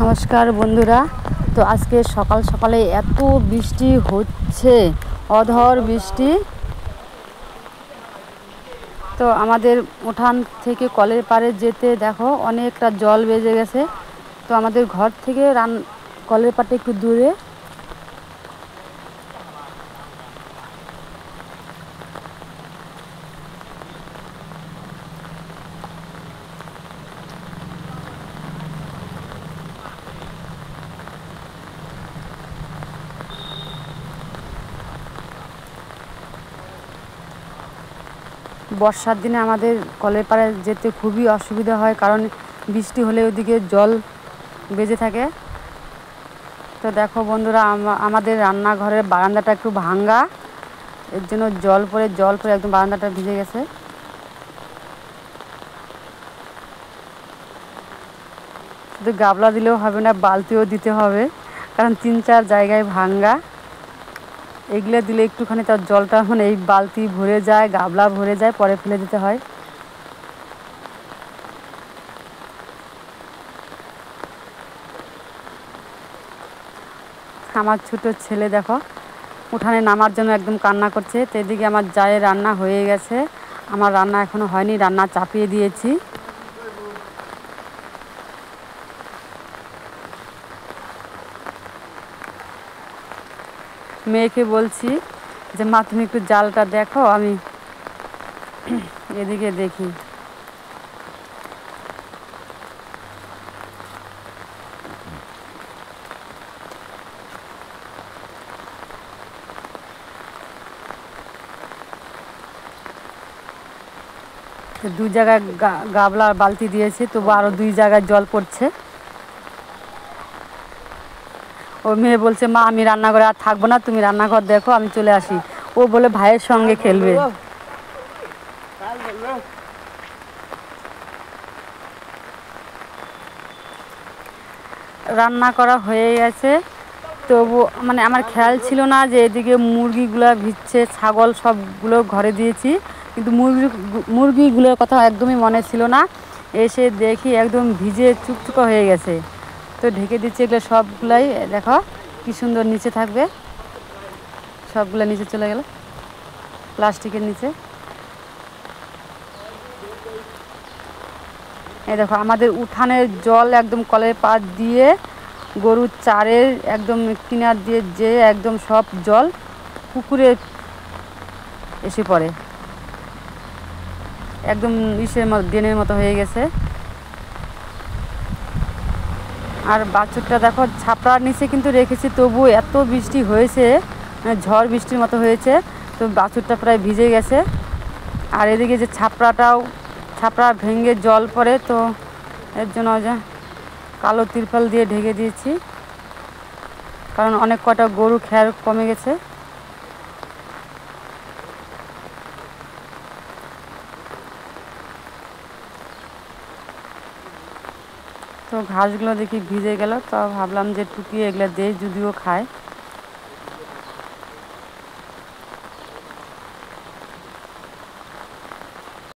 নমস্কার বন্ধুরা। তো আজকে সকাল সকালে এত বৃষ্টি হচ্ছে, অঝড় বৃষ্টি। তো আমাদের উঠান থেকে কলের পাড়ে যেতে দেখো অনেকটা জল বেজে গেছে। তো আমাদের ঘর থেকে কলের পাড়টা একটু দূরে। বর্ষার দিনে আমাদের কলের পাড়ে যেতে খুবই অসুবিধা হয়, কারণ বৃষ্টি হলে ওদিকে জল বেজে থাকে। তো দেখো বন্ধুরা, আমাদের রান্নাঘরের বারান্দাটা একটু ভাঙ্গা, এর জন্য জল পড়ে একদম বারান্দাটা ভিজে গেছে। শুধু গাবলা দিলেও হবে না, বালতিও দিতে হবে, কারণ 3-4 জায়গায় ভাঙ্গা। এগুলো দিলে একটুখানি তার জলটা এই বালতি ভরে যায়, গাবলা ভরে যায়, পরে ফেলে দিতে হয়। আমার ছোট ছেলে দেখো উঠানে নামার জন্য একদম কান্না করছে। তো এদিকে আমার জায়ের রান্না হয়ে গেছে, আমার রান্না এখনো হয়নি, রান্না চাপিয়ে দিয়েছি। মেয়েকে বলছি যে মা তুমি একটু জালটা দেখো, আমি এদিকে দেখি। দুই জায়গায় গাবলা বালতি দিয়েছে, তবু আরও 2 জায়গায় জল পড়ছে। ও মেয়ে বলছে মা আমি রান্নাঘরে আর থাকবো না, তুমি রান্নাঘর দেখো, আমি চলে আসি। ও বলে ভাইয়ের সঙ্গে খেলবে। রান্না করা হয়ে গেছে, তবু আমার খেয়াল ছিল না যে এদিকে মুরগিগুলো ভিজছে, ছাগল সবগুলো ঘরে দিয়েছি, কিন্তু মুরগিগুলোর কথা একদমই মনে ছিল না। এসে দেখি একদম ভিজে চুকচুকা হয়ে গেছে। তো ঢেকে দিচ্ছে, এগুলো সবগুলাই দেখো কি সুন্দর নিচে থাকবে। সবগুলো নিচে চলে গেল প্লাস্টিকের নিচে। এই দেখো আমাদের উঠানের জল একদম কলের পাড় দিয়ে গরুর চারের একদম কিনার দিয়ে যে একদম সব জল পুকুরে এসে পড়ে, একদম ড্রেনের মতো হয়ে গেছে। আর বাছুরটা দেখো ছাপড়ার নিচে কিন্তু রেখেছি, তবু এত বৃষ্টি হয়েছে, ঝড় বৃষ্টির মতো হয়েছে, তো বাছুরটা প্রায় ভিজে গেছে। আর এদিকে যে ছাপড়া ভেঙে জল পড়ে, তো এর জন্য যে কালো তিরপাল দিয়ে ঢেকে দিয়েছি, কারণ অনেক কটা গরু খ্যার কমে গেছে। তো ঘাসগুলো দেখি ভিজে গেল, তো ভাবলাম যে টুকিয়ে এগুলো দিয়ে যদিও খায়।